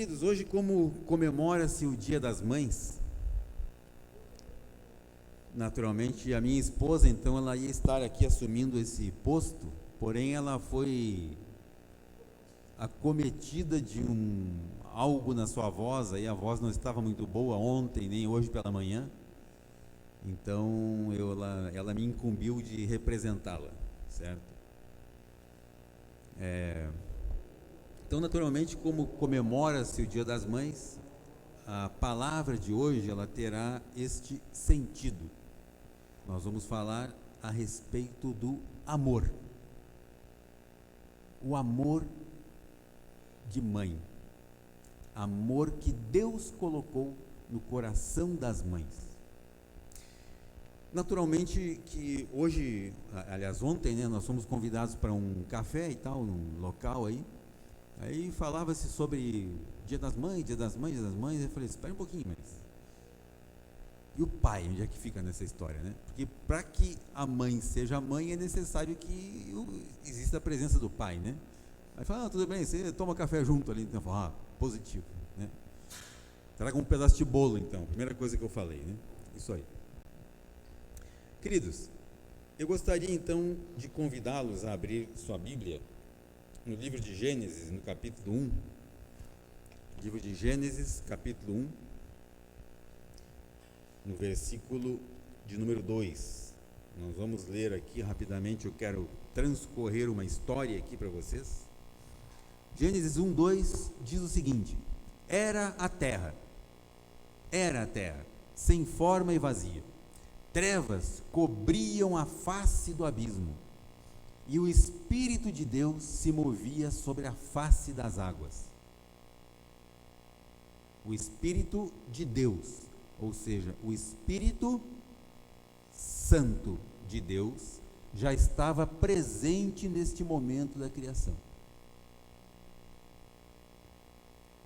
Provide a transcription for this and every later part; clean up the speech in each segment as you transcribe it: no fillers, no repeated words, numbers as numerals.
Queridos, hoje como comemora-se o Dia das Mães, naturalmente a minha esposa, então, ela ia estar aqui assumindo esse posto, porém ela foi acometida de algo na sua voz, aí a voz não estava muito boa ontem, nem hoje pela manhã, então ela me incumbiu de representá-la, certo? Então, naturalmente, como comemora-se o Dia das Mães, a palavra de hoje ela terá este sentido. Nós vamos falar a respeito do amor. O amor de mãe. Amor que Deus colocou no coração das mães. Naturalmente que hoje, aliás ontem, né, nós fomos convidados para um café e tal, num local aí falava-se sobre Dia das Mães, Dia das Mães, Dia das Mães. Eu falei, espera um pouquinho, mas e o pai, onde é que fica nessa história, né? Porque para que a mãe seja mãe é necessário que exista a presença do pai, né? Aí fala, tudo bem, você toma café junto ali, então fala, positivo, né? Traga um pedaço de bolo, então, primeira coisa que eu falei, né? Isso aí. Queridos, eu gostaria então de convidá-los a abrir sua Bíblia no livro de Gênesis, no capítulo 1. Livro de Gênesis, capítulo 1, no versículo de número 2. Nós vamos ler aqui rapidamente, eu quero transcorrer uma história aqui para vocês. Gênesis 1, 2 diz o seguinte: era a terra, sem forma e vazia. Trevas cobriam a face do abismo, e o Espírito de Deus se movia sobre a face das águas. O Espírito de Deus, ou seja, o Espírito Santo de Deus, já estava presente neste momento da criação.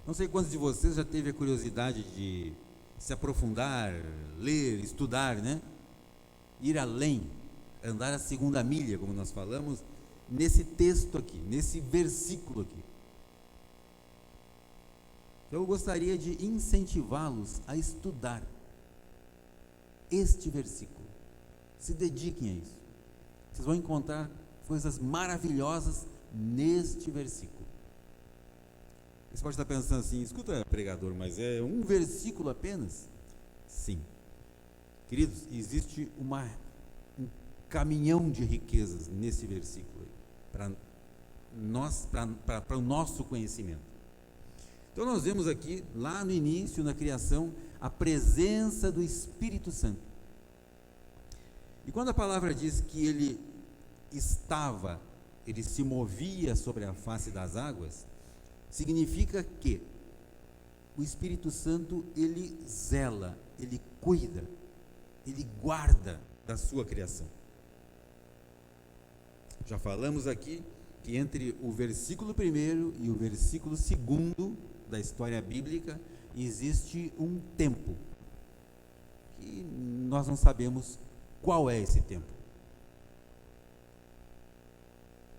Não sei quantos de vocês já teve a curiosidade de se aprofundar, ler, estudar, né? Ir além, andar a segunda milha, como nós falamos, nesse texto aqui, nesse versículo aqui. Então, eu gostaria de incentivá-los a estudar este versículo. Se dediquem a isso. Vocês vão encontrar coisas maravilhosas neste versículo. Você pode estar pensando assim, escuta, pregador, mas é um versículo apenas? Sim. Queridos, existe um caminhão de riquezas nesse versículo para o nosso conhecimento. Então nós vemos aqui, lá no início, na criação, a presença do Espírito Santo. E quando a palavra diz que ele se movia sobre a face das águas, significa que o Espírito Santo, ele zela, ele cuida, ele guarda da sua criação. Já falamos aqui que entre o versículo 1 e o versículo 2 da história bíblica existe um tempo que nós não sabemos qual é esse tempo.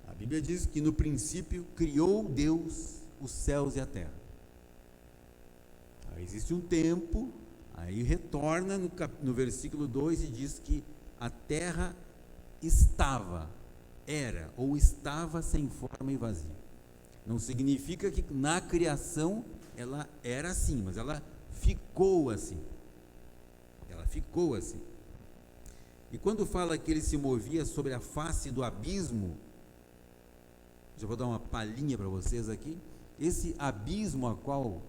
A Bíblia diz que no princípio criou Deus os céus e a terra. Aí existe um tempo, aí retorna no versículo 2 e diz que a terra estava sem forma e vazia. Não significa que na criação ela era assim, mas ela ficou assim. E quando fala que ele se movia sobre a face do abismo, já vou dar uma palhinha para vocês aqui. Esse abismo a qual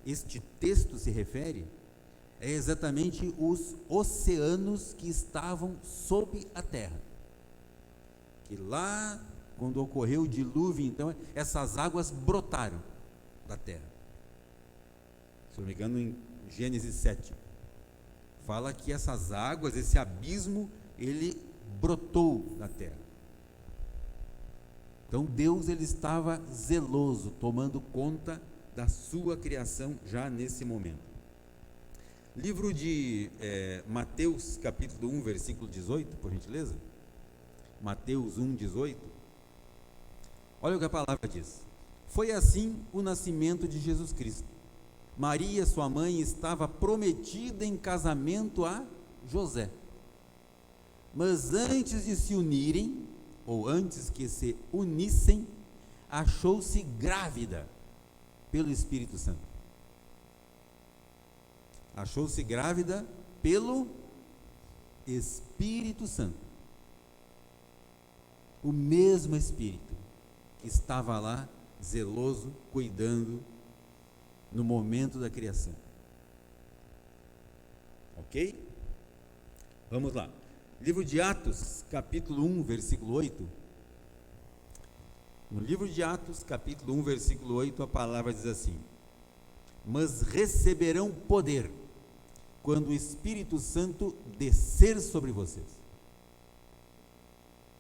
este texto se refere é exatamente os oceanos que estavam sob a terra. Que lá, quando ocorreu o dilúvio, então, essas águas brotaram da terra. Se não me engano, em Gênesis 7, fala que essas águas, esse abismo, ele brotou da terra. Então Deus, ele estava zeloso, tomando conta da sua criação já nesse momento. Livro de Mateus, capítulo 1, versículo 18, por gentileza. Mateus 1, 18. Olha o que a palavra diz: Foi assim o nascimento de Jesus Cristo. Maria, sua mãe, estava prometida em casamento a José. Mas antes de se unirem, ou antes que se unissem, achou-se grávida pelo Espírito Santo. Achou-se grávida pelo Espírito Santo. O mesmo Espírito que estava lá, zeloso, cuidando no momento da criação. Ok? Vamos lá. Livro de Atos, capítulo 1, versículo 8. No livro de Atos, capítulo 1, versículo 8, a palavra diz assim: mas receberão poder quando o Espírito Santo descer sobre vocês.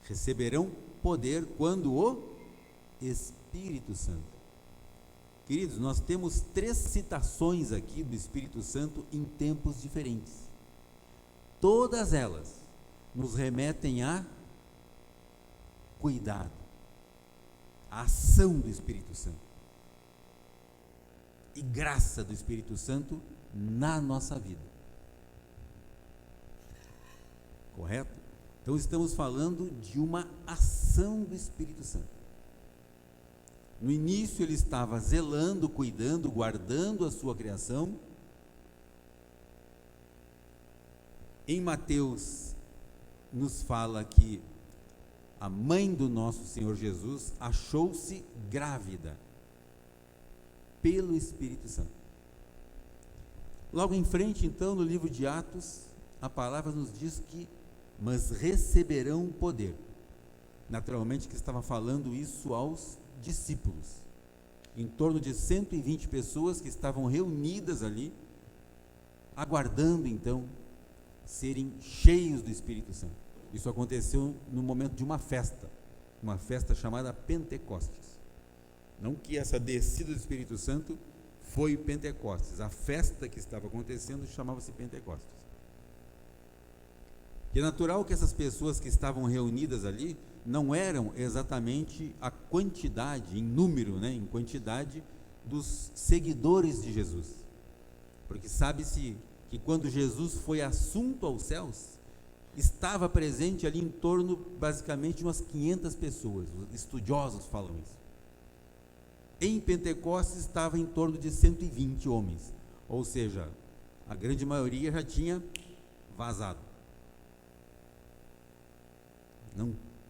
Receberão poder quando o Espírito Santo. Queridos, nós temos 3 citações aqui do Espírito Santo em tempos diferentes. Todas elas nos remetem a cuidado, a ação do Espírito Santo e graça do Espírito Santo na nossa vida. Correto? Então estamos falando de uma ação do Espírito Santo. No início ele estava zelando, cuidando, guardando a sua criação. Em Mateus nos fala que a mãe do nosso Senhor Jesus achou-se grávida pelo Espírito Santo. Logo em frente, então, no livro de Atos, a palavra nos diz que mas receberão poder. Naturalmente que estava falando isso aos discípulos, em torno de 120 pessoas que estavam reunidas ali, aguardando então serem cheios do Espírito Santo. Isso aconteceu no momento de uma festa chamada Pentecostes. Não que essa descida do Espírito Santo foi Pentecostes, a festa que estava acontecendo chamava-se Pentecostes. E é natural que essas pessoas que estavam reunidas ali não eram exatamente a quantidade, em número, em quantidade dos seguidores de Jesus. Porque sabe-se que quando Jesus foi assunto aos céus, estava presente ali em torno, basicamente, de umas 500 pessoas. Os estudiosos falam isso. Em Pentecostes estava em torno de 120 homens. Ou seja, a grande maioria já tinha vazado.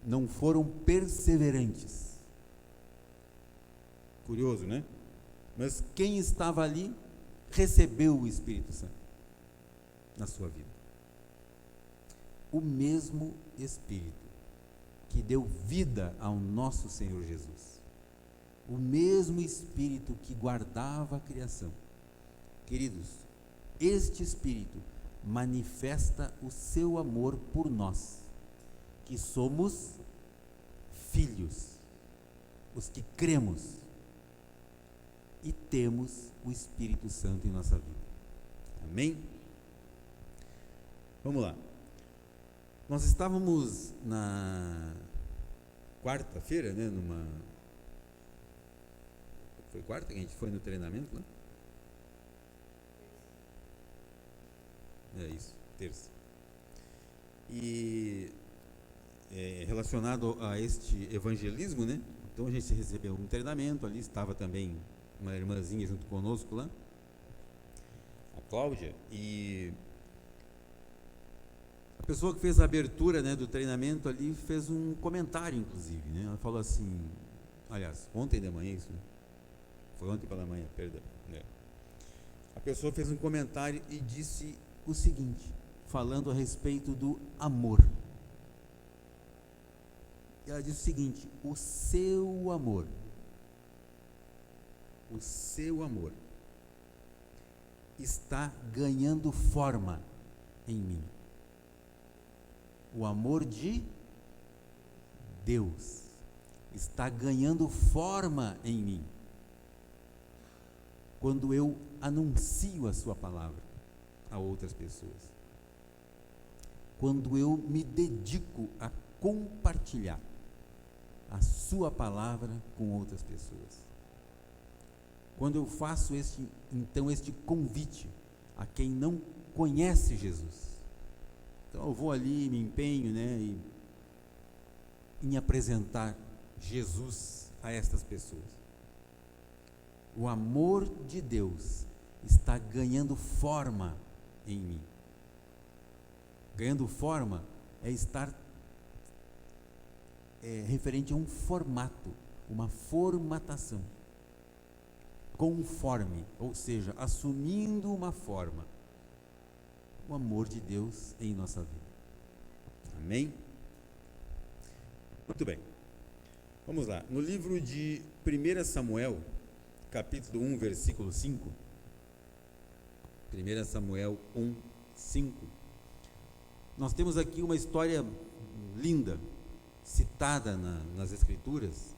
Não foram perseverantes. Curioso, né? Mas quem estava ali recebeu o Espírito Santo na sua vida. O mesmo Espírito que deu vida ao nosso Senhor Jesus. O mesmo Espírito que guardava a criação. Queridos, este Espírito manifesta o seu amor por nós, que somos filhos, os que cremos e temos o Espírito Santo em nossa vida. Amém? Vamos lá. Nós estávamos na quarta-feira, foi quarta que a gente foi no treinamento, né? É isso, terça. E relacionado a este evangelismo, né? Então a gente recebeu um treinamento, ali estava também uma irmãzinha junto conosco lá, a Cláudia, e a pessoa que fez a abertura, do treinamento ali fez um comentário, inclusive, né? Ela falou assim, aliás, ontem de manhã isso, né? Foi ontem pela manhã, perdão, né? A pessoa fez um comentário e disse o seguinte, falando a respeito do amor. Ela disse o seguinte: o seu amor está ganhando forma em mim. O amor de Deus está ganhando forma em mim quando eu anuncio a sua palavra a outras pessoas, quando eu me dedico a compartilhar a sua palavra com outras pessoas. quando eu faço este convite a quem não conhece Jesus. Então eu vou ali, me empenho, né, em apresentar Jesus a estas pessoas. O amor de Deus está ganhando forma em mim. Ganhando forma é estar referente a um formato, uma formatação. Conforme, ou seja, assumindo uma forma. O amor de Deus em nossa vida. Amém? Muito bem. Vamos lá. No livro de 1 Samuel, capítulo 1, versículo 5. 1 Samuel 1, 5. Nós temos aqui uma história linda, citada nas Escrituras,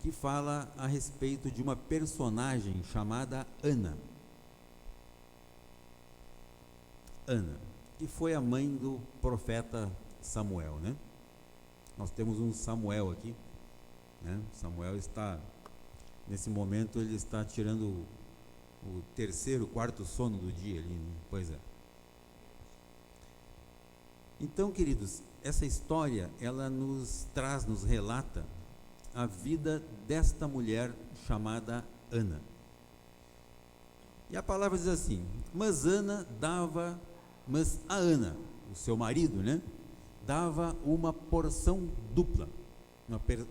que fala a respeito de uma personagem chamada Ana. Ana, que foi a mãe do profeta Samuel, né? Nós temos um Samuel aqui, né? Samuel está, nesse momento, ele está tirando o terceiro, quarto sono do dia ali, né? Pois é. Então, queridos, essa história, ela nos relata a vida desta mulher chamada Ana. E a palavra diz assim: mas a Ana, o seu marido, né, dava uma porção dupla,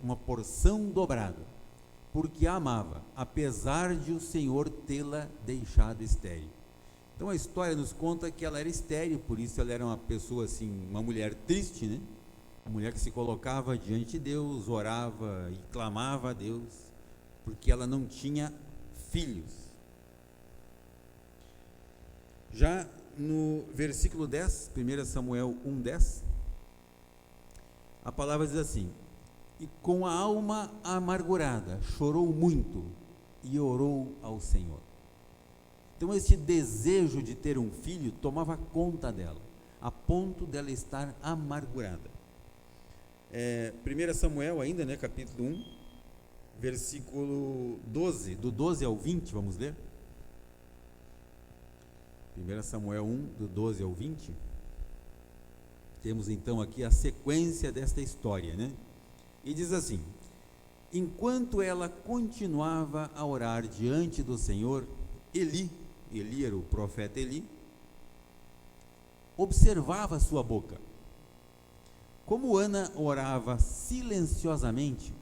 uma porção dobrada, porque a amava, apesar de o Senhor tê-la deixado estéril. Então a história nos conta que ela era estéril, por isso ela era uma pessoa assim, uma mulher triste, né? Uma mulher que se colocava diante de Deus, orava e clamava a Deus, porque ela não tinha filhos. Já no versículo 10, 1 Samuel 1:10, a palavra diz assim: e com a alma amargurada chorou muito e orou ao Senhor. Então este desejo de ter um filho tomava conta dela, a ponto dela estar amargurada. 1 Samuel ainda, né, capítulo 1, versículo 12, do 12 ao 20, vamos ler? 1 Samuel 1, do 12 ao 20. Temos então aqui a sequência desta história, né? E diz assim: enquanto ela continuava a orar diante do Senhor, Eli era o profeta Eli, observava sua boca. Como Ana orava silenciosamente,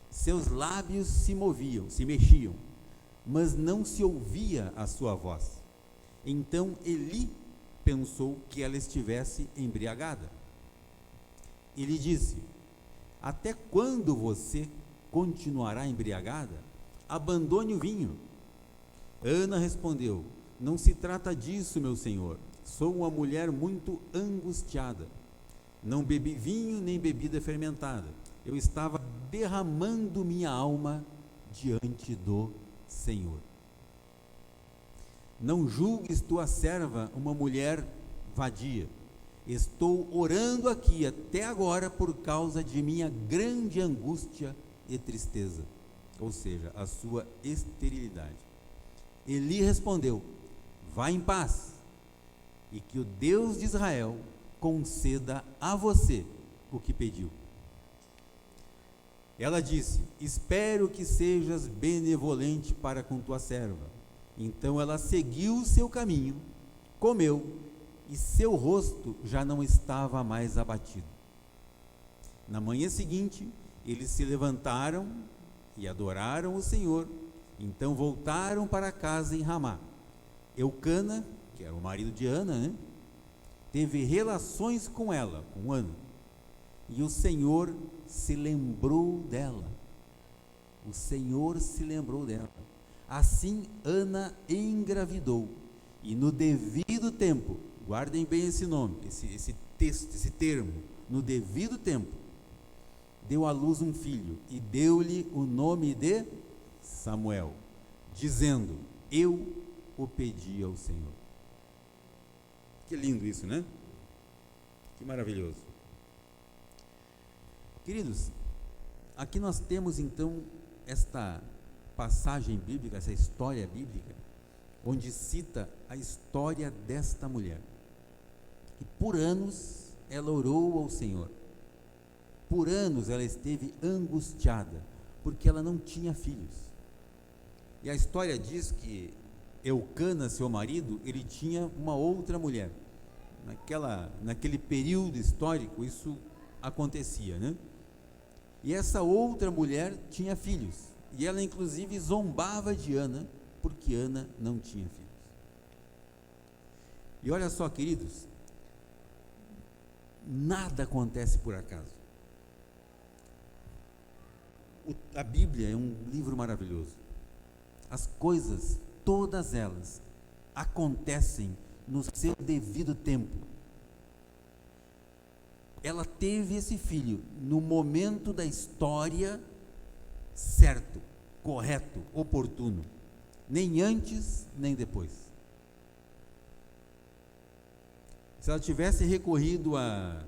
seus lábios se mexiam, mas não se ouvia a sua voz. Então Eli pensou que ela estivesse embriagada. Ele disse: até quando você continuará embriagada? Abandone o vinho. Ana respondeu: não se trata disso, meu senhor. Sou uma mulher muito angustiada. Não bebi vinho nem bebida fermentada. Eu estava derramando minha alma diante do Senhor. Não julgues tua serva uma mulher vadia. Estou orando aqui até agora por causa de minha grande angústia e tristeza, ou seja, a sua esterilidade. Eli respondeu: vá em paz, e que o Deus de Israel conceda a você o que pediu. Ela disse: espero que sejas benevolente para com tua serva. Então ela seguiu o seu caminho, comeu, e seu rosto já não estava mais abatido. Na manhã seguinte, eles se levantaram e adoraram o Senhor. Então voltaram para casa em Ramá. Eucana, que era o marido de Ana, né, teve relações com ela, com Ana, e o Senhor se lembrou dela. O Senhor se lembrou dela. Assim Ana engravidou, e no devido tempo, guardem bem esse nome, esse texto, esse termo, no devido tempo, deu à luz um filho, e deu-lhe o nome de Samuel, dizendo: eu o pedi ao Senhor. Que lindo isso, né? Que maravilhoso. Queridos, aqui nós temos então esta passagem bíblica, essa história bíblica, onde cita a história desta mulher. E por anos ela orou ao Senhor. Por anos ela esteve angustiada, porque ela não tinha filhos. E a história diz que Eucana, seu marido, ele tinha uma outra mulher. Naquele período histórico, isso acontecia, né? E essa outra mulher tinha filhos. E ela, inclusive, zombava de Ana, porque Ana não tinha filhos. E olha só, queridos, nada acontece por acaso. A Bíblia é um livro maravilhoso. As coisas, todas elas, acontecem no seu devido tempo. Ela teve esse filho no momento da história certo, correto, oportuno, nem antes nem depois. Se ela tivesse recorrido a,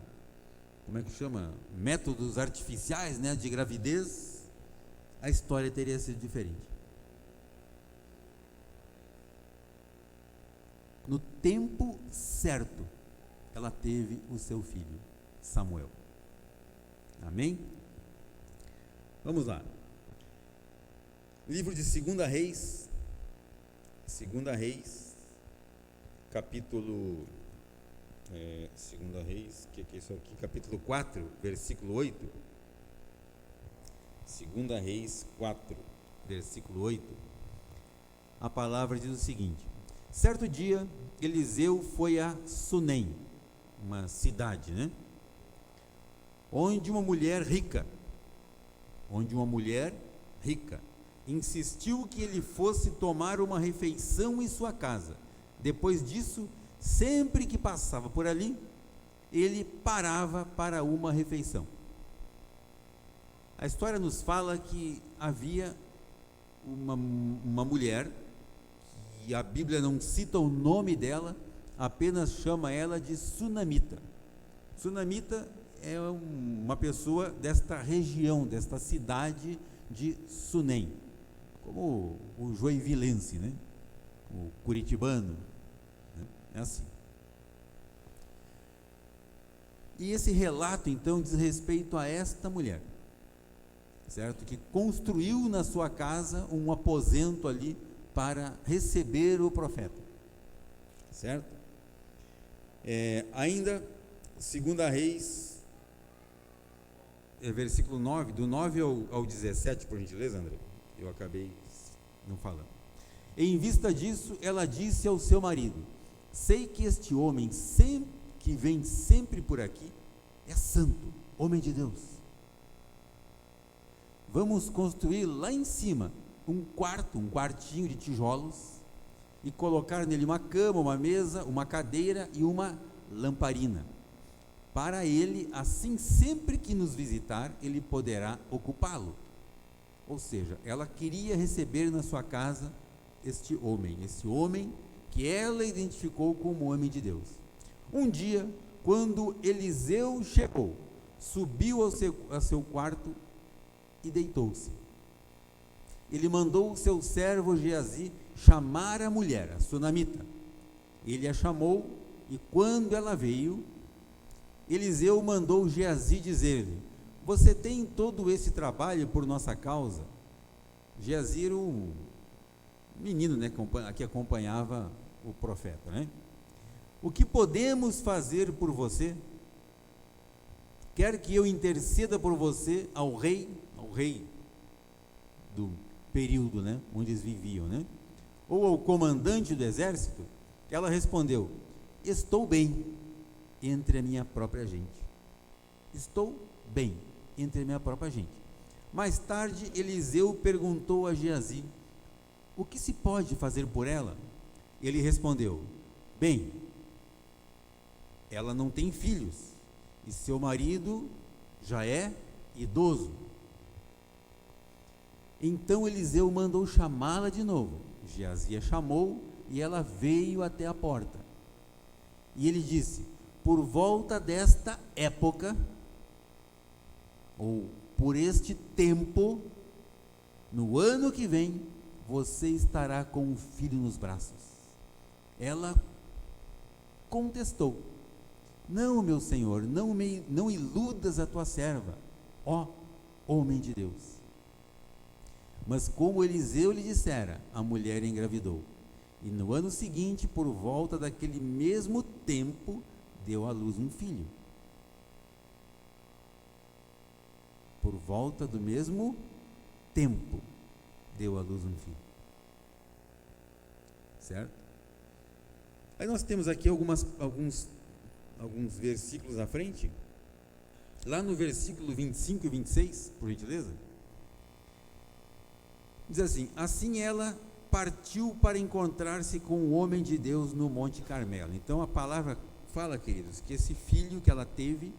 métodos artificiais, né, de gravidez, a história teria sido diferente. No tempo certo, ela teve o seu filho, Samuel. Amém? Vamos lá. Livro de 2 Reis, capítulo 2 Reis, que é isso aqui? Capítulo 4, versículo 8. 2 Reis 4, versículo 8. A palavra diz o seguinte: certo dia, Eliseu foi a Sunem, uma cidade, né? Onde uma mulher rica insistiu que ele fosse tomar uma refeição em sua casa. Depois disso, sempre que passava por ali, ele parava para uma refeição. A história nos fala que havia uma mulher, e a Bíblia não cita o nome dela, apenas chama ela de Sunamita. Sunamita é uma pessoa desta região, desta cidade de Sunem, como o joinvilense, né? O curitibano, né? É assim. E esse relato então diz respeito a esta mulher, certo? Que construiu na sua casa um aposento ali para receber o profeta, certo? Ainda 2 Reis, versículo 9, do 9 ao 17, por gentileza, André, eu acabei não falando. Em vista disso, ela disse ao seu marido: sei que este homem que vem sempre por aqui é santo, homem de Deus. Vamos construir lá em cima um quartinho de tijolos, e colocar nele uma cama, uma mesa, uma cadeira e uma lamparina. Para ele, assim, sempre que nos visitar, ele poderá ocupá-lo. Ou seja, ela queria receber na sua casa esse homem que ela identificou como homem de Deus. Um dia, quando Eliseu chegou, subiu ao seu quarto e deitou-se. Ele mandou o seu servo Geazi chamar a mulher, a Sunamita. Ele a chamou, e quando ela veio, Eliseu mandou Geazi dizer-lhe: você tem todo esse trabalho por nossa causa? Geazi era um menino, né, que acompanhava o profeta, né? O que podemos fazer por você? Quer que eu interceda por você ao rei do período, né, onde eles viviam, né? Ou ao comandante do exército? Ela respondeu: estou bem entre a minha própria gente. Estou bem entre a minha própria gente. Mais tarde, Eliseu perguntou a Geazi: o que se pode fazer por ela? Ele respondeu: bem, ela não tem filhos, e seu marido já é idoso. Então Eliseu mandou chamá-la de novo. Geazi a chamou, e ela veio até a porta. E ele disse: por volta desta época, ou por este tempo, no ano que vem você estará com um filho nos braços. Ela contestou: não, meu senhor, não iludas a tua serva, ó homem de Deus. Mas como Eliseu lhe dissera, a mulher engravidou, e no ano seguinte, por volta daquele mesmo tempo, deu à luz um filho. Por volta do mesmo tempo, deu à luz um filho. Certo? Aí nós temos aqui alguns versículos à frente. Lá no versículo 25 e 26, por gentileza, diz assim: assim ela partiu para encontrar-se com o homem de Deus no Monte Carmelo. Então a palavra fala, queridos, que esse filho que ela teve,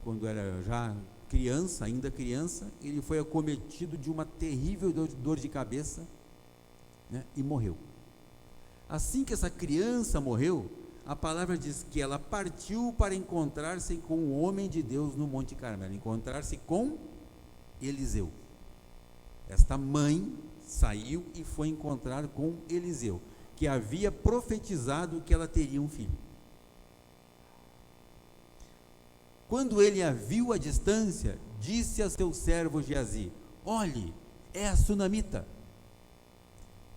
quando era já criança, ainda criança, ele foi acometido de uma terrível dor de cabeça, né, e morreu. Assim que essa criança morreu, a palavra diz que ela partiu para encontrar-se com o homem de Deus no Monte Carmelo, encontrar-se com Eliseu. Esta mãe saiu e foi encontrar com Eliseu, que havia profetizado que ela teria um filho. Quando ele a viu à distância, disse a seu servo Geazi: olhe, é a sunamita.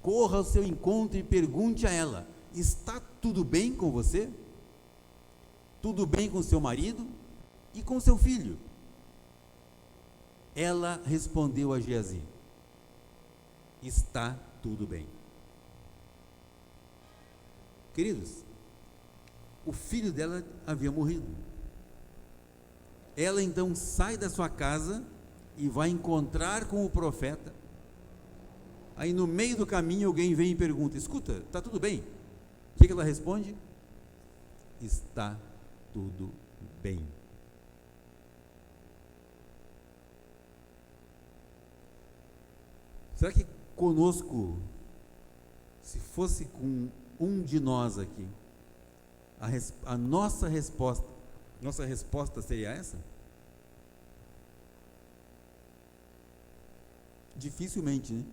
Corra ao seu encontro e pergunte a ela: está tudo bem com você? Tudo bem com seu marido e com seu filho? Ela respondeu a Geazi: está tudo bem. Queridos, o filho dela havia morrido. Ela então sai da sua casa e vai encontrar com o profeta. Aí no meio do caminho alguém vem e pergunta: escuta, está tudo bem? O que ela responde? Está tudo bem. Será que conosco, se fosse com um de nós aqui, a nossa resposta seria essa? Dificilmente, né?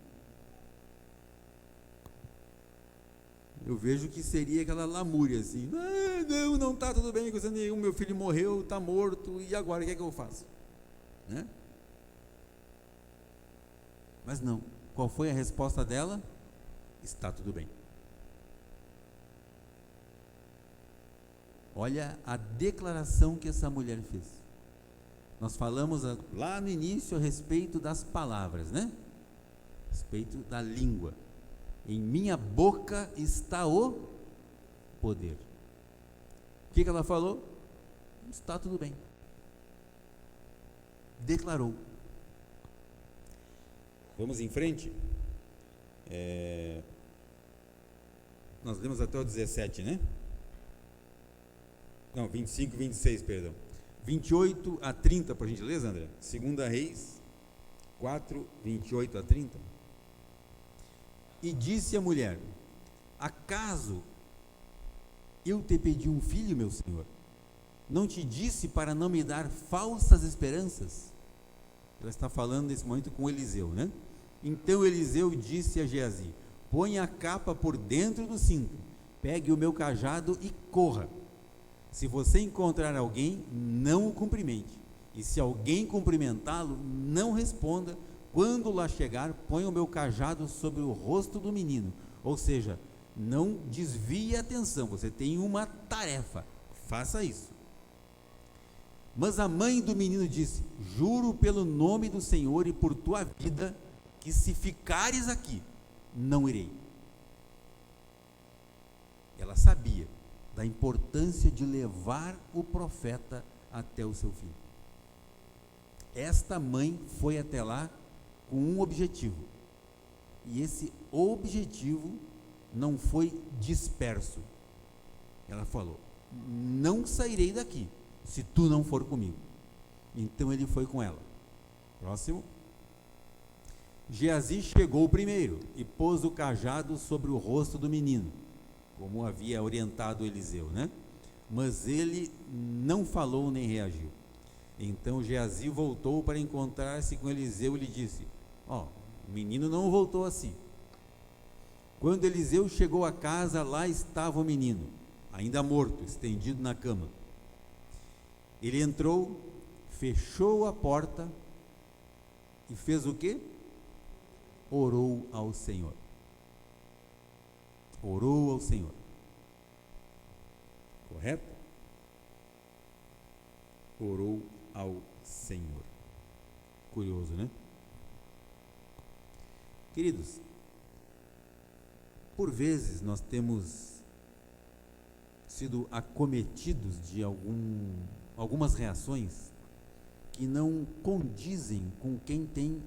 Eu vejo que seria aquela lamúria assim: não está tudo bem, coisa nenhuma, meu filho morreu, está morto, e agora o que é que eu faço? Né? Mas não, qual foi a resposta dela? Está tudo bem. Olha a declaração que essa mulher fez. Nós falamos lá no início a respeito das palavras, né? A respeito da língua. Em minha boca está o poder. O que ela falou? Está tudo bem. Declarou. Vamos em frente. Nós lemos até o 17, né? Não, 25 e 26, perdão. 28 a 30, por gentileza, André. 2 Reis 4, 28 a 30. E disse a mulher: acaso eu te pedi um filho, meu senhor? Não te disse para não me dar falsas esperanças? Ela está falando nesse momento com Eliseu, né? Então Eliseu disse a Geazi: põe a capa por dentro do cinto, pegue o meu cajado e corra. Se você encontrar alguém, não o cumprimente, e se alguém cumprimentá-lo, não responda. Quando lá chegar, põe o meu cajado sobre o rosto do menino. Ou seja, não desvie a atenção, você tem uma tarefa, faça isso. Mas a mãe do menino disse: juro pelo nome do Senhor e por tua vida, que se ficares aqui, não irei. Ela sabia da importância de levar o profeta até o seu filho. Esta mãe foi até lá com um objetivo, e esse objetivo não foi disperso. Ela falou: não sairei daqui se tu não for comigo. Então ele foi com ela. Próximo. Geazi chegou primeiro e pôs o cajado sobre o rosto do menino, como havia orientado Eliseu, né? Mas ele não falou nem reagiu. Então Geazi voltou para encontrar-se com Eliseu e lhe disse: O menino não voltou a si. Quando Eliseu chegou à casa, lá estava o menino, ainda morto, estendido na cama. Ele entrou, fechou a porta e fez o quê? Orou ao Senhor. Orou ao Senhor. Correto? Orou ao Senhor. Curioso, né? Queridos, por vezes nós temos sido acometidos de algumas reações que não condizem com quem tem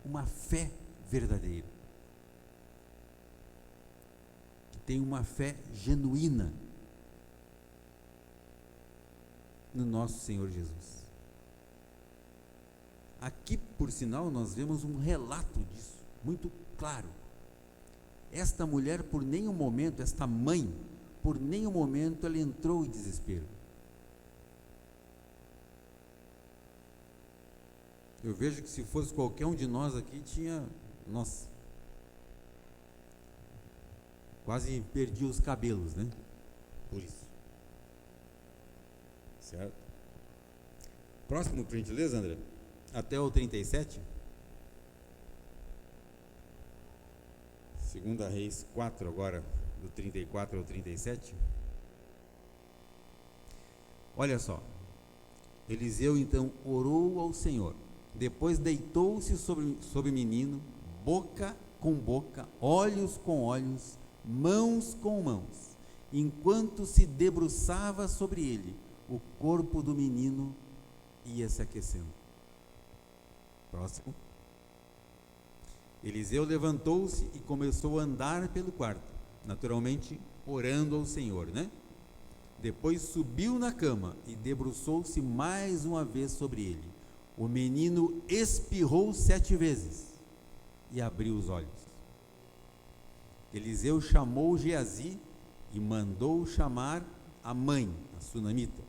uma fé verdadeira, que tem uma fé genuína no nosso Senhor Jesus. Aqui, por sinal, nós vemos um relato disso, muito claro. Esta mulher, por nenhum momento, esta mãe, por nenhum momento, ela entrou em desespero. Eu vejo que se fosse qualquer um de nós aqui, nossa, quase perdi os cabelos, né? Por isso. Certo? Próximo, por gentileza, André. Até o 37. 2 Reis 4 agora, do 34 ao 37. Olha só. Eliseu então orou ao Senhor. Depois deitou-se sobre o menino, boca com boca, olhos com olhos, mãos com mãos. Enquanto se debruçava sobre ele, o corpo do menino ia se aquecendo. Próximo. Eliseu levantou-se e começou a andar pelo quarto, naturalmente orando ao Senhor, né? Depois subiu na cama e debruçou-se mais uma vez sobre ele. O menino espirrou 7 vezes e abriu os olhos. Eliseu chamou Geazi e mandou chamar a mãe, a sunamita.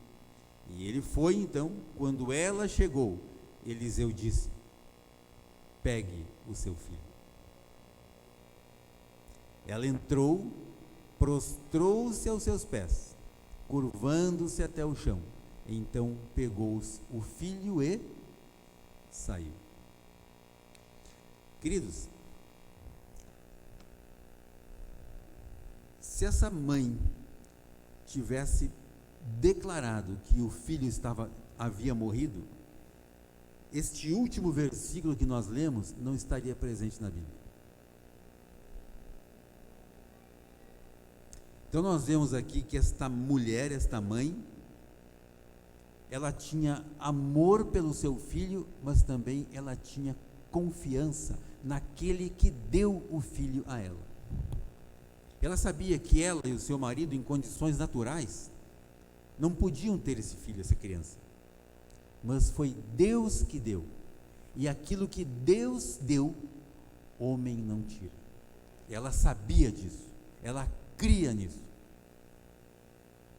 E ele foi então. Quando ela chegou, Eliseu disse: pegue o seu filho. Ela entrou, prostrou-se aos seus pés, curvando-se até o chão. Então pegou o filho e saiu. Queridos, se essa mãe tivesse declarado que o filho havia morrido, este último versículo que nós lemos não estaria presente na Bíblia. Então nós vemos aqui que esta mulher, esta mãe, ela tinha amor pelo seu filho, mas também ela tinha confiança naquele que deu o filho a ela. Ela sabia que ela e o seu marido, em condições naturais, não podiam ter esse filho, essa criança. Mas foi Deus que deu. E aquilo que Deus deu, homem não tira. Ela sabia disso. Ela cria nisso.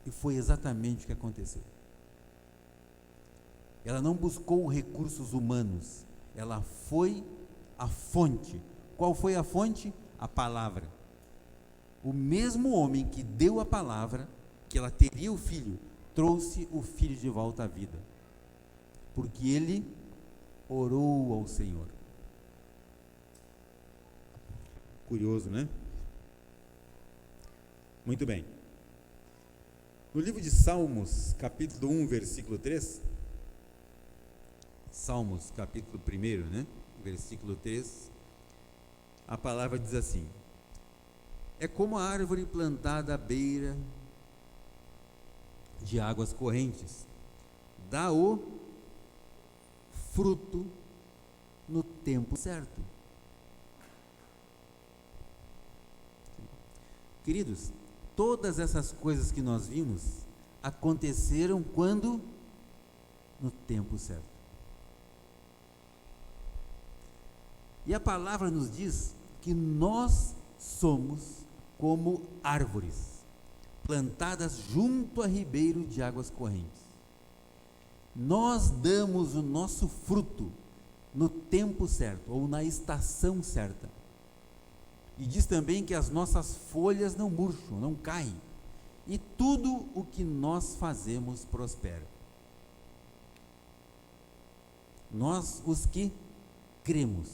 E foi exatamente o que aconteceu. Ela não buscou recursos humanos. Ela foi à fonte. Qual foi a fonte? A palavra. O mesmo homem que deu a palavra, que ela teria o filho, trouxe o filho de volta à vida. Porque ele orou ao Senhor. Curioso, né? Muito bem. No livro de Salmos, capítulo 1, versículo 3, Salmos, capítulo 1, né? Versículo 3, a palavra diz assim: é como a árvore plantada à beira de águas correntes, dá o fruto no tempo certo. Queridos, todas essas coisas que nós vimos aconteceram quando? No tempo certo. E a palavra nos diz que nós somos como árvores plantadas junto a ribeiro de águas correntes. Nós damos o nosso fruto no tempo certo ou na estação certa. E diz também que as nossas folhas não murcham, não caem, e tudo o que nós fazemos prospera. Nós, os que cremos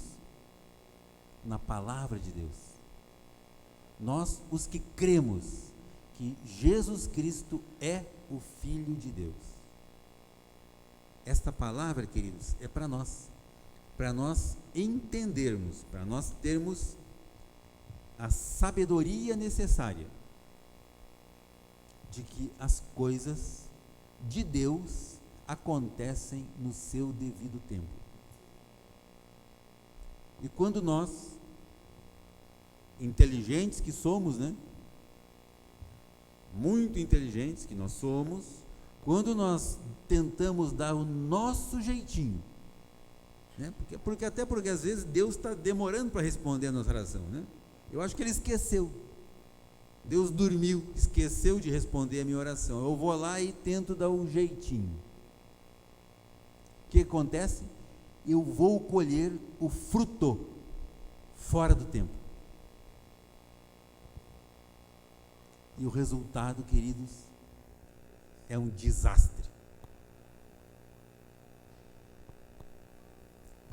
na palavra de Deus, nós, os que cremos que Jesus Cristo é o Filho de Deus. Esta palavra, queridos, é para nós entendermos, para nós termos a sabedoria necessária de que as coisas de Deus acontecem no seu devido tempo. E quando nós, inteligentes que somos, né? Muito inteligentes que nós somos, quando nós tentamos dar o nosso jeitinho, né? Porque às vezes Deus está demorando para responder a nossa oração, né? Eu acho que Ele esqueceu. Deus dormiu, esqueceu de responder a minha oração. Eu vou lá e tento dar um jeitinho. O que acontece? Eu vou colher o fruto fora do tempo. E o resultado, queridos, é um desastre.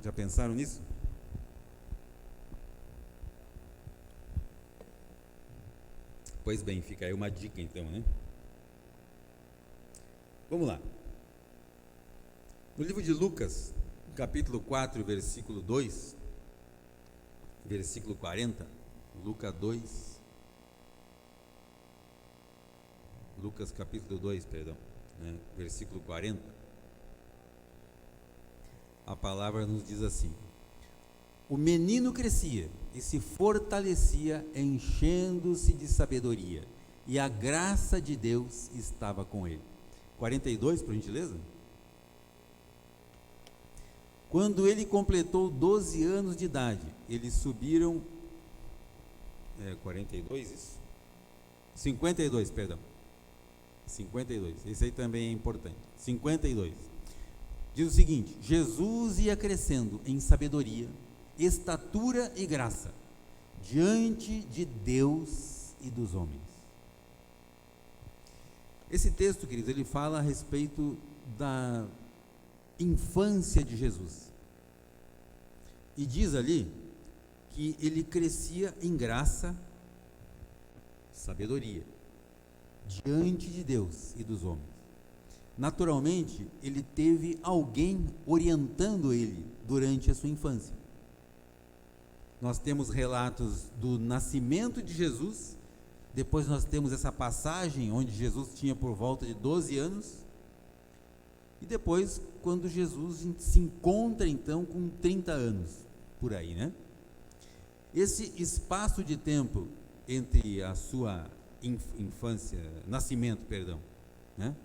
Já pensaram nisso? Pois bem, fica aí uma dica então, né? Vamos lá. No livro de Lucas, capítulo 4, versículo 2, versículo 40, Lucas capítulo 2, perdão, né? Versículo 40, a palavra nos diz assim: o menino crescia e se fortalecia, enchendo-se de sabedoria, e a graça de Deus estava com ele. 42, por gentileza. Quando ele completou 12 anos de idade, eles subiram 42, isso? 52, perdão. 52, esse aí também é importante. 52. Diz o seguinte: Jesus ia crescendo em sabedoria, estatura e graça diante de Deus e dos homens. Esse texto, queridos, ele fala a respeito da infância de Jesus. E diz ali que ele crescia em graça, sabedoria, diante de Deus e dos homens. Naturalmente, ele teve alguém orientando ele durante a sua infância. Nós temos relatos do nascimento de Jesus, depois nós temos essa passagem onde Jesus tinha por volta de 12 anos, e depois quando Jesus se encontra então com 30 anos, por aí, né? Esse espaço de tempo entre a sua nascimento, né?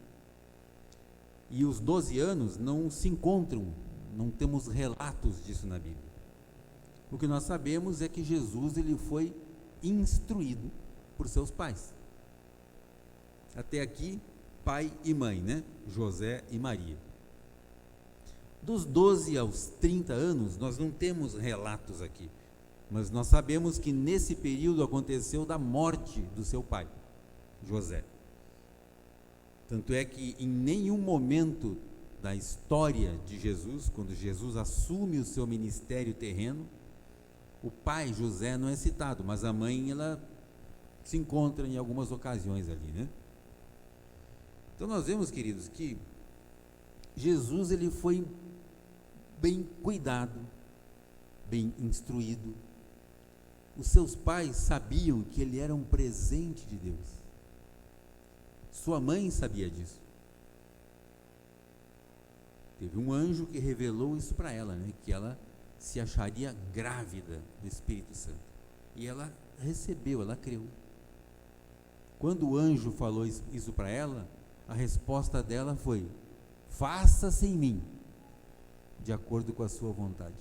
E os 12 anos não se encontram, não temos relatos disso na Bíblia. O que nós sabemos é que Jesus ele foi instruído por seus pais. Até aqui, pai e mãe, né? José e Maria. Dos 12 aos 30 anos, nós não temos relatos aqui, mas nós sabemos que nesse período aconteceu da morte do seu pai, José. Tanto é que em nenhum momento da história de Jesus, quando Jesus assume o seu ministério terreno, o pai José não é citado, mas a mãe ela se encontra em algumas ocasiões ali, né? Então nós vemos, queridos, que Jesus ele foi bem cuidado, bem instruído. Os seus pais sabiam que ele era um presente de Deus. Sua mãe sabia disso. Teve um anjo que revelou isso para ela, né? Que ela se acharia grávida do Espírito Santo. E ela recebeu, ela creu. Quando o anjo falou isso para ela, a resposta dela foi: faça-se em mim, de acordo com a sua vontade.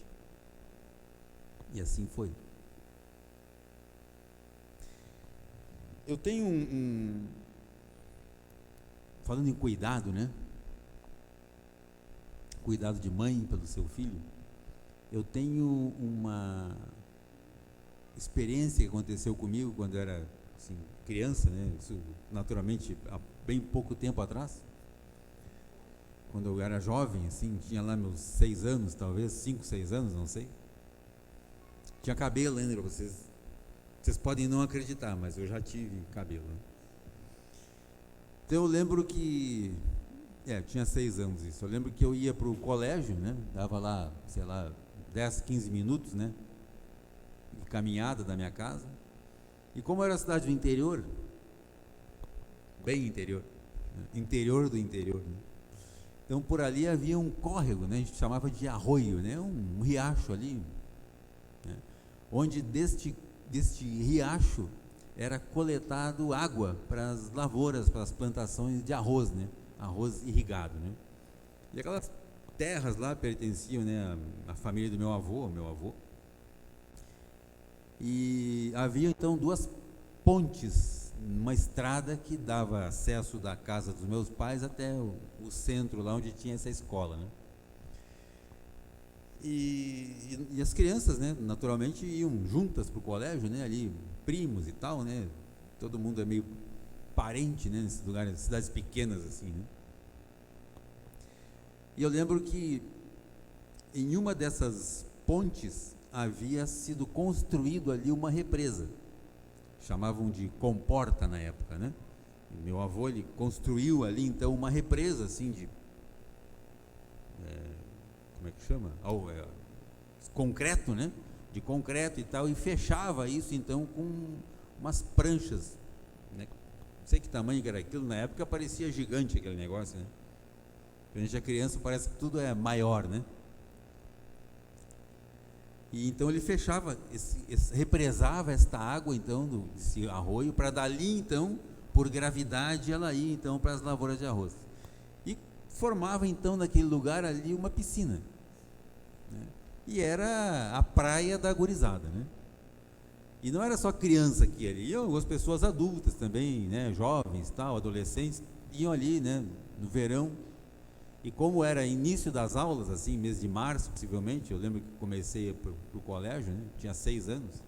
E assim foi. Eu tenho falando em cuidado, né? Cuidado de mãe pelo seu filho. Eu tenho uma experiência que aconteceu comigo quando eu era assim, criança, né? Isso, naturalmente, há bem pouco tempo atrás. Quando eu era jovem, assim, tinha lá meus 6 anos, talvez, 5, 6 anos, não sei. Tinha cabelo ainda, vocês podem não acreditar, mas eu já tive cabelo. Né? Então eu lembro que, tinha 6 anos isso, eu lembro que eu ia para o colégio, né? Dava lá, sei lá, 10, 15 minutos, né? De caminhada da minha casa. E como era a cidade do interior, bem interior, né? Interior do interior, né? Então por ali havia um córrego, né? A gente chamava de arroio, né? Um riacho ali, né? Onde deste riacho era coletado água para as lavouras, para as plantações de arroz, né? Arroz irrigado, né? E aquelas terras lá pertenciam, né, à família do meu avô. E havia então 2 pontes, uma estrada que dava acesso da casa dos meus pais até o centro, lá onde tinha essa escola, né? E as crianças, né, naturalmente iam juntas para o colégio, né, ali, primos e tal, né? Todo mundo é meio parente, né, nesses lugares, cidades pequenas assim, né? E eu lembro que em uma dessas pontes havia sido construído ali uma represa, chamavam de comporta na época, né? E meu avô, ele construiu ali então uma represa assim de como é que chama? Concreto, né? De concreto e tal, e fechava isso então com umas pranchas, né? Não sei que tamanho que era aquilo, na época parecia gigante aquele negócio, né? Quando a gente é criança parece que tudo é maior, né? E então ele fechava, represava esta água então desse arroio, para dali então, por gravidade, ela ia então para as lavouras de arroz. E formava então naquele lugar ali uma piscina, né? E era a praia da gurizada, né? E não era só criança que ali, iam as pessoas adultas também, né? Jovens, tal, adolescentes, iam ali, né? No verão. E como era início das aulas, assim, mês de março, possivelmente, eu lembro que comecei para o colégio, né? Tinha 6 anos.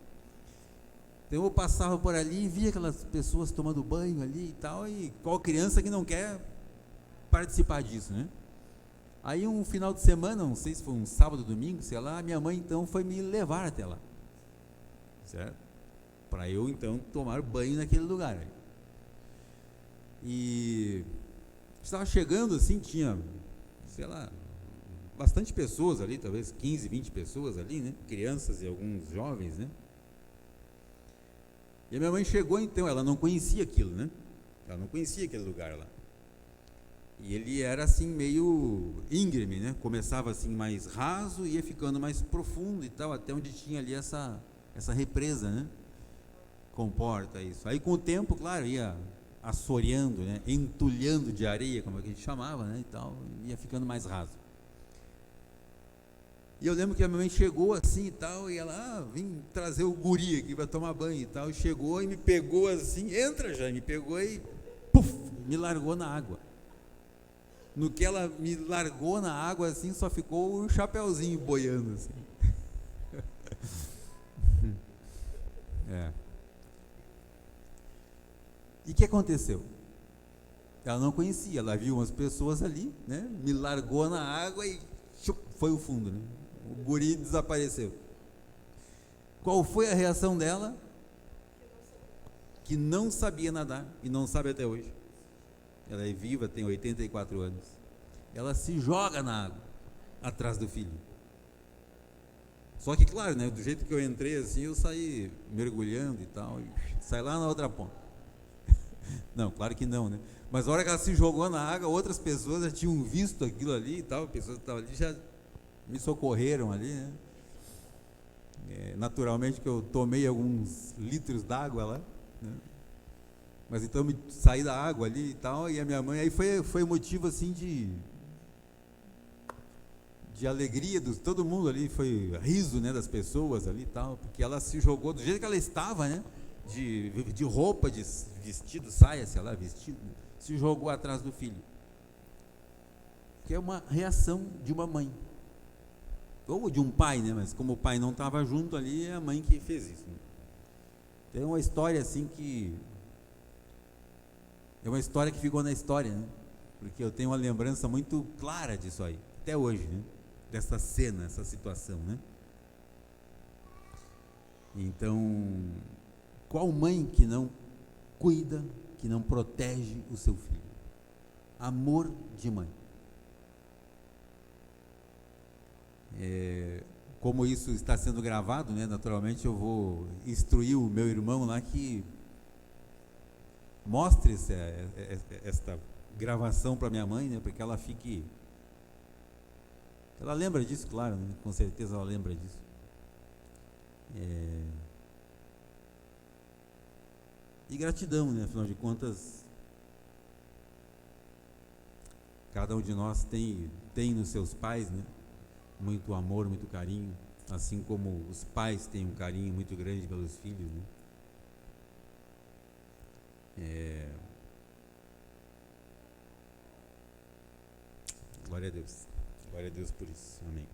Então eu passava por ali e via aquelas pessoas tomando banho ali e tal, e qual criança que não quer participar disso, né? Aí um final de semana, não sei se foi um sábado, domingo, sei lá, minha mãe então foi me levar até lá, certo? Para eu então tomar banho naquele lugar. E estava chegando assim, tinha, sei lá, bastante pessoas ali, talvez 15, 20 pessoas ali, né? Crianças e alguns jovens, né? E a minha mãe chegou então, ela não conhecia aquilo, né? Ela não conhecia aquele lugar lá. E ele era assim meio íngreme, né? Começava assim mais raso e ia ficando mais profundo e tal, até onde tinha ali essa represa, né? Comporta isso. Aí com o tempo, claro, ia assoreando, né? Entulhando de areia, como é que a gente chamava, né? E tal, ia ficando mais raso. E eu lembro que a minha mãe chegou assim e tal, e ela, vim trazer o guri aqui para tomar banho e tal, e chegou e me pegou assim, entra já, me pegou e puf, me largou na água. No que ela me largou na água assim, só ficou o chapeuzinho boiando assim. E o que aconteceu? Ela não conhecia, ela viu umas pessoas ali, né? Me largou na água e foi o fundo, né? O guri desapareceu. Qual foi a reação dela? Que não sabia nadar e não sabe até hoje. Ela é viva, tem 84 anos. Ela se joga na água atrás do filho. Só que, claro, né, do jeito que eu entrei assim, eu saí mergulhando e tal, e saí lá na outra ponta. Não, claro que não, né? Mas na hora que ela se jogou na água, outras pessoas já tinham visto aquilo ali e tal, pessoas que estavam ali já me socorreram ali, né? Naturalmente que eu tomei alguns litros d'água lá, né? Mas então me saí da água ali e tal, e a minha mãe, aí foi motivo assim de alegria de todo mundo ali, foi riso, né, das pessoas ali e tal, porque ela se jogou do jeito que ela estava, né? De roupa, de vestido, saia, sei lá, vestido, se jogou atrás do filho. Que é uma reação de uma mãe. ou de um pai, né? Mas como o pai não estava junto ali, é a mãe que fez isso, né? Tem uma história assim que é uma história que ficou na história, né? Porque eu tenho uma lembrança muito clara disso aí, até hoje, né? Dessa cena, essa situação, né? Então, qual mãe que não cuida, que não protege o seu filho? Amor de mãe. Como isso está sendo gravado, né? Naturalmente eu vou instruir o meu irmão lá que mostre esta gravação para minha mãe, né? Para que ela fique... Ela lembra disso, claro, né? Com certeza ela lembra disso. E gratidão, né? Afinal de contas, cada um de nós tem nos seus pais, né? Muito amor, muito carinho, assim como os pais têm um carinho muito grande pelos filhos, né? Glória a Deus por isso, amém.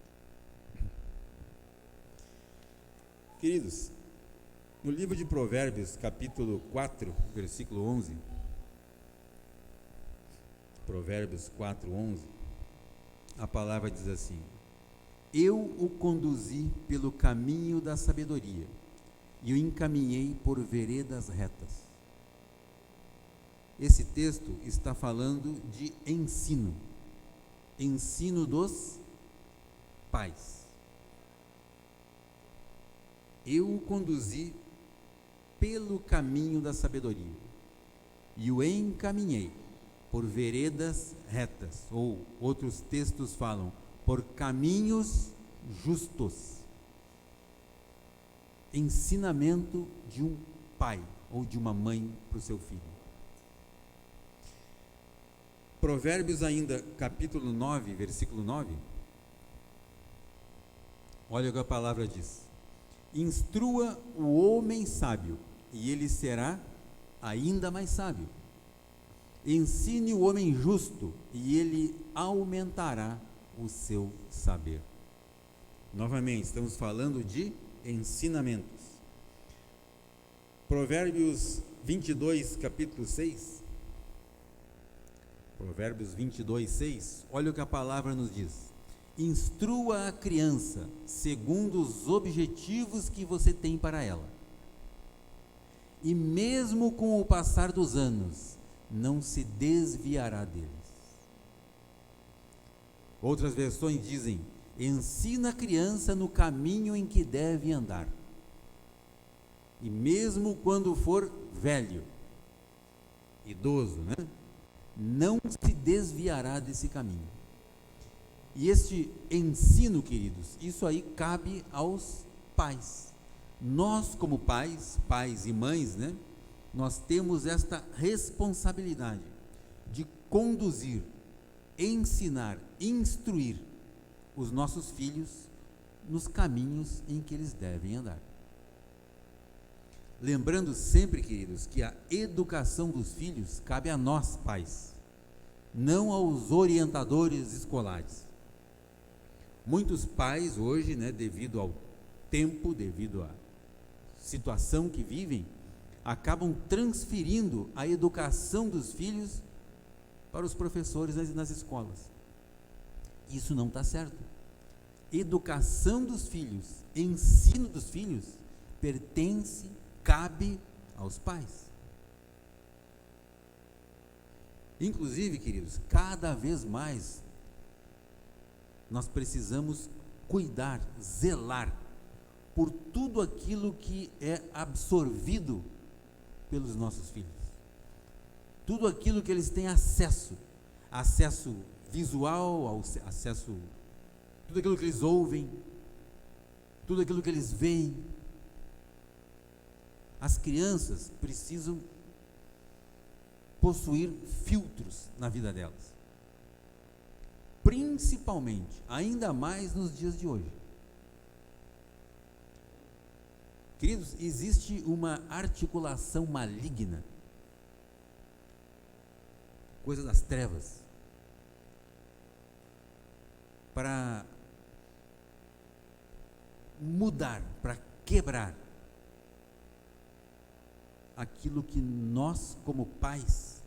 Queridos, no livro de Provérbios, capítulo 4, versículo 11, Provérbios 4, 11, a palavra diz assim: eu o conduzi pelo caminho da sabedoria e o encaminhei por veredas retas. Esse texto está falando de ensino dos pais. Eu o conduzi pelo caminho da sabedoria e o encaminhei por veredas retas, ou outros textos falam por caminhos justos. Ensinamento de um pai ou de uma mãe para o seu filho. Provérbios ainda, capítulo 9, versículo 9. Olha o que a palavra diz: instrua o homem sábio, e ele será ainda mais sábio. Ensine o homem justo, e ele aumentará o seu saber. Novamente, estamos falando de ensinamentos. Provérbios 22, capítulo 6. Provérbios 22, 6. Olha o que a palavra nos diz: instrua a criança segundo os objetivos que você tem para ela, e mesmo com o passar dos anos, não se desviará deles. Outras versões dizem: ensina a criança no caminho em que deve andar, e mesmo quando for velho, idoso, né? Não se desviará desse caminho. E este ensino, queridos, isso aí cabe aos pais. Nós, como pais e mães, né? Nós temos esta responsabilidade de conduzir, ensinar, instruir os nossos filhos nos caminhos em que eles devem andar. Lembrando sempre, queridos, que a educação dos filhos cabe a nós, pais, não aos orientadores escolares. Muitos pais hoje, né, devido ao tempo, devido à situação que vivem, acabam transferindo a educação dos filhos para os professores nas escolas. Isso não está certo. Educação dos filhos, ensino dos filhos, cabe aos pais. Inclusive, queridos, cada vez mais nós precisamos cuidar, zelar por tudo aquilo que é absorvido pelos nossos filhos. Tudo aquilo que eles têm acesso visual, tudo aquilo que eles ouvem, tudo aquilo que eles veem. As crianças precisam possuir filtros na vida delas, principalmente, ainda mais nos dias de hoje. Queridos, existe uma articulação maligna, coisa das trevas, para mudar, para quebrar aquilo que nós, como pais,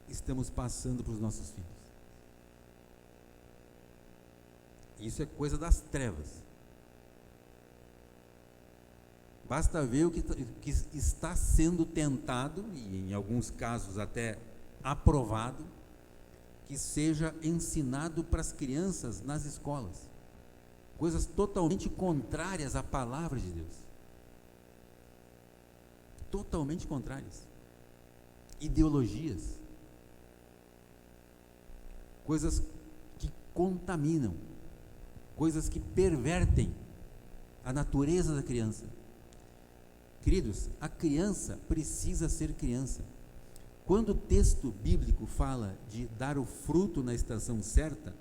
estamos passando para os nossos filhos. Isso é coisa das trevas. Basta ver o que está sendo tentado, e em alguns casos até aprovado, que seja ensinado para as crianças nas escolas. Coisas totalmente contrárias à palavra de Deus. Totalmente contrárias. Ideologias. Coisas que contaminam. Coisas que pervertem a natureza da criança. Queridos, a criança precisa ser criança. Quando o texto bíblico fala de dar o fruto na estação certa,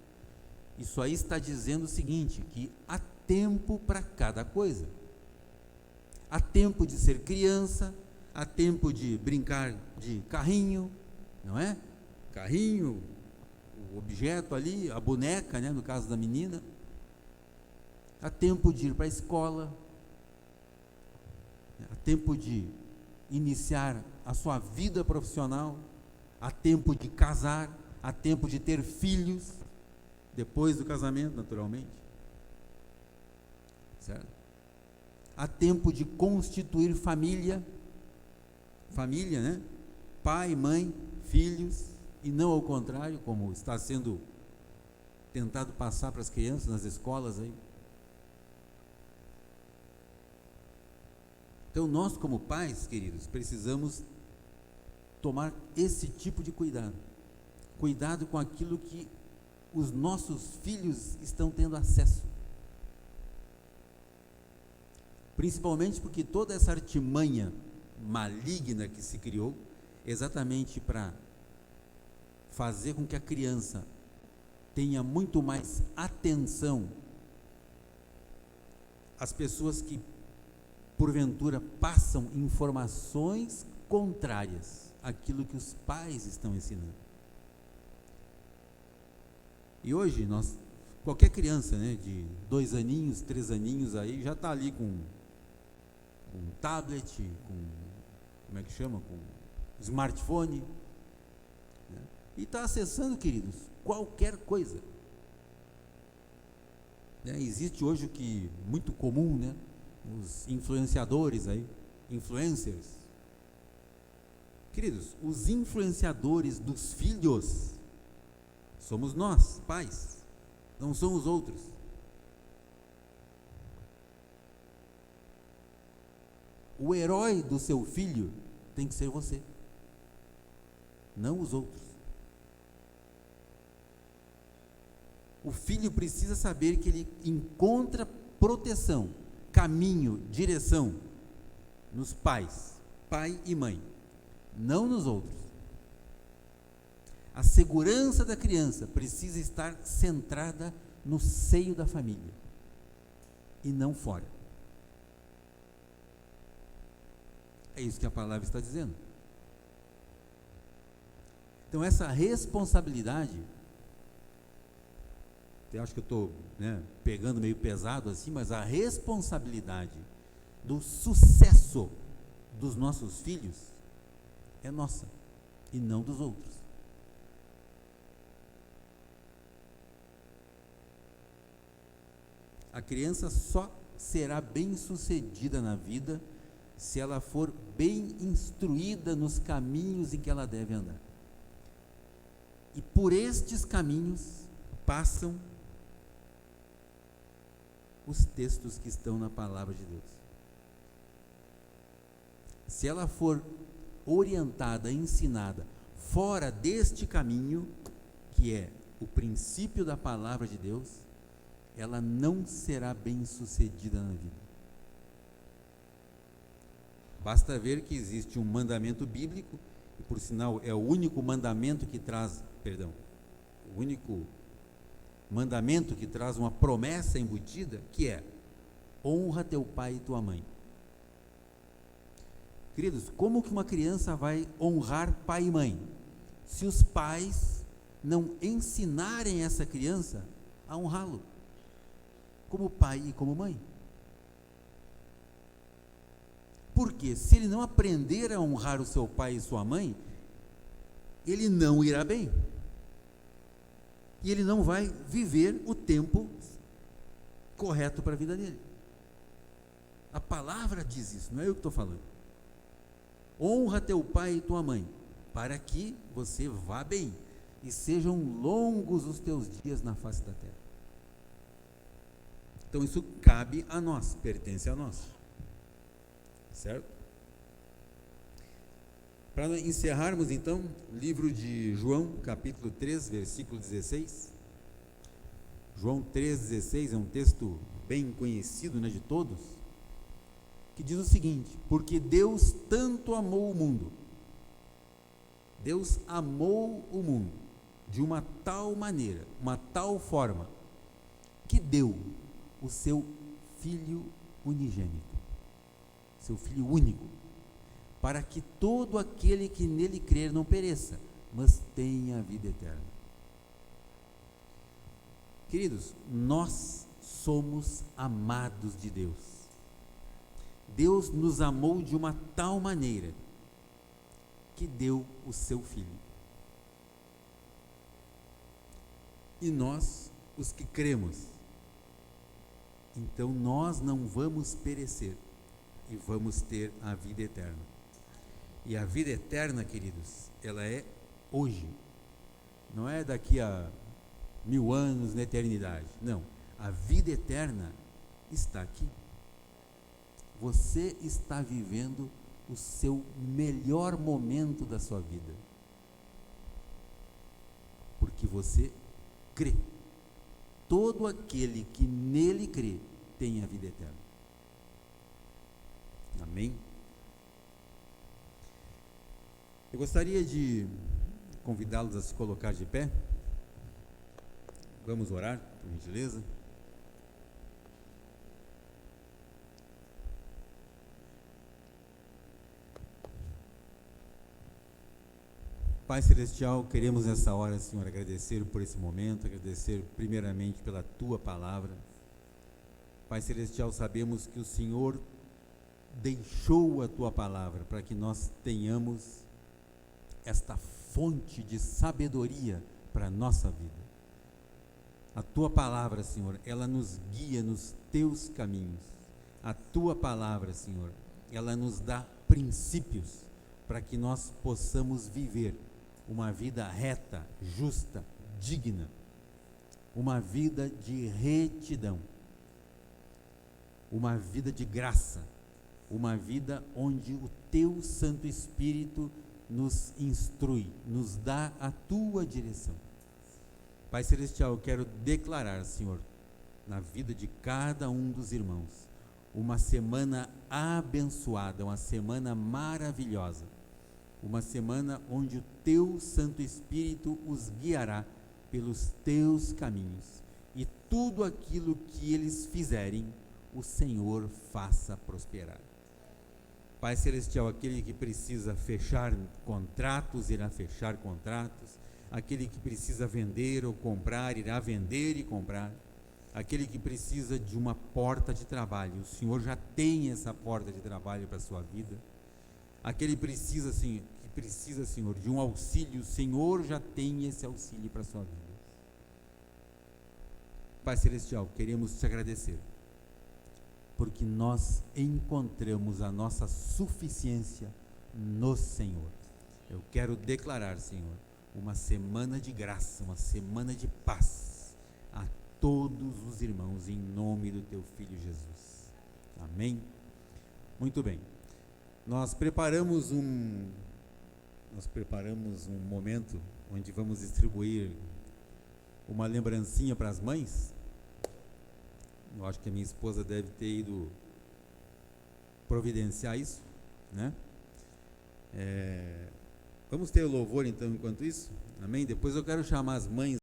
isso aí está dizendo o seguinte, que há tempo para cada coisa. Há tempo de ser criança, há tempo de brincar de carrinho, não é? Carrinho, o objeto ali, a boneca, né, no caso da menina. Há tempo de ir para a escola, há tempo de iniciar a sua vida profissional, há tempo de casar, há tempo de ter filhos, depois do casamento, naturalmente. Certo? Há tempo de constituir família, né? Pai, mãe, filhos, e não ao contrário, como está sendo tentado passar para as crianças nas escolas aí. Então, nós como pais, queridos, precisamos tomar esse tipo de cuidado. Cuidado com aquilo que os nossos filhos estão tendo acesso. Principalmente porque toda essa artimanha maligna que se criou, exatamente para fazer com que a criança tenha muito mais atenção às pessoas que porventura passam informações contrárias àquilo que os pais estão ensinando. E hoje qualquer criança, né, de 2 aninhos, 3 aninhos aí, já está ali com um tablet, como é que chama? Com smartphone, né? E está acessando, queridos, qualquer coisa. Né? Existe hoje o que muito comum, né? Os influenciadores aí, influencers. Queridos, os influenciadores dos filhos somos nós, pais, não são os outros. O herói do seu filho tem que ser você, não os outros. O filho precisa saber que ele encontra proteção, caminho, direção nos pais, pai e mãe, não nos outros. A segurança da criança precisa estar centrada no seio da família e não fora. É isso que a palavra está dizendo. Então essa responsabilidade, eu acho que eu estou, né, pegando meio pesado assim, mas a responsabilidade do sucesso dos nossos filhos é nossa e não dos outros. A criança só será bem-sucedida na vida se ela for bem instruída nos caminhos em que ela deve andar. E por estes caminhos passam os textos que estão na palavra de Deus. Se ela for orientada, ensinada fora deste caminho, que é o princípio da palavra de Deus, ela não será bem-sucedida na vida. Basta ver que existe um mandamento bíblico, e por sinal é o único mandamento que traz, o único mandamento que traz uma promessa embutida, que é: honra teu pai e tua mãe. Queridos, como que uma criança vai honrar pai e mãe, se os pais não ensinarem essa criança a honrá-lo, como pai e como mãe? Porque se ele não aprender a honrar o seu pai e sua mãe, ele não irá bem. E ele não vai viver o tempo correto para a vida dele. A palavra diz isso, não é eu que estou falando. Honra teu pai e tua mãe, para que você vá bem e sejam longos os teus dias na face da terra. Então isso cabe a nós, pertence a nós. Certo? Para encerrarmos então, livro de João, capítulo 3, versículo 16. João 3,16 é um texto bem conhecido, né, de todos, que diz o seguinte: porque Deus tanto amou o mundo, Deus amou o mundo de uma tal maneira, uma tal forma, que deu o seu Filho unigênito, seu Filho único, para que todo aquele que nele crer não pereça, mas tenha a vida eterna. Queridos, nós somos amados de Deus. Deus nos amou de uma tal maneira que deu o seu Filho. E nós, os que cremos, então nós não vamos perecer e vamos ter a vida eterna. E a vida eterna, queridos, ela é hoje, não é daqui a 1000 anos na eternidade. Não, a vida eterna está aqui. Você está vivendo o seu melhor momento da sua vida, porque você crê. Todo aquele que nele crê tem a vida eterna. Amém? Eu gostaria de convidá-los a se colocar de pé. Vamos orar, por gentileza. Pai Celestial, queremos nessa hora, Senhor, agradecer por esse momento, agradecer primeiramente pela Tua palavra. Pai Celestial, sabemos que o Senhor deixou a Tua palavra para que nós tenhamos esta fonte de sabedoria para a nossa vida. A Tua palavra, Senhor, ela nos guia nos Teus caminhos. A Tua palavra, Senhor, ela nos dá princípios para que nós possamos viver uma vida reta, justa, digna, uma vida de retidão, uma vida de graça, uma vida onde o Teu Santo Espírito nos instrui, nos dá a Tua direção. Pai Celestial, eu quero declarar, Senhor, na vida de cada um dos irmãos, uma semana abençoada, uma semana maravilhosa, uma semana onde o Teu Santo Espírito os guiará pelos Teus caminhos, e tudo aquilo que eles fizerem, o Senhor faça prosperar. Pai Celestial, aquele que precisa fechar contratos, irá fechar contratos. Aquele que precisa vender ou comprar, irá vender e comprar. Aquele que precisa de uma porta de trabalho, o Senhor já tem essa porta de trabalho para a sua vida. Aquele que precisa, Senhor, de um auxílio, o Senhor já tem esse auxílio para a sua vida. Pai Celestial, queremos Te agradecer, porque nós encontramos a nossa suficiência no Senhor. Eu quero declarar, Senhor, uma semana de graça, uma semana de paz a todos os irmãos, em nome do Teu Filho Jesus. Amém? Muito bem. Nós preparamos um momento onde vamos distribuir uma lembrancinha para as mães. Eu acho que a minha esposa deve ter ido providenciar isso, né? Vamos ter o louvor então enquanto isso? Amém? Depois eu quero chamar as mães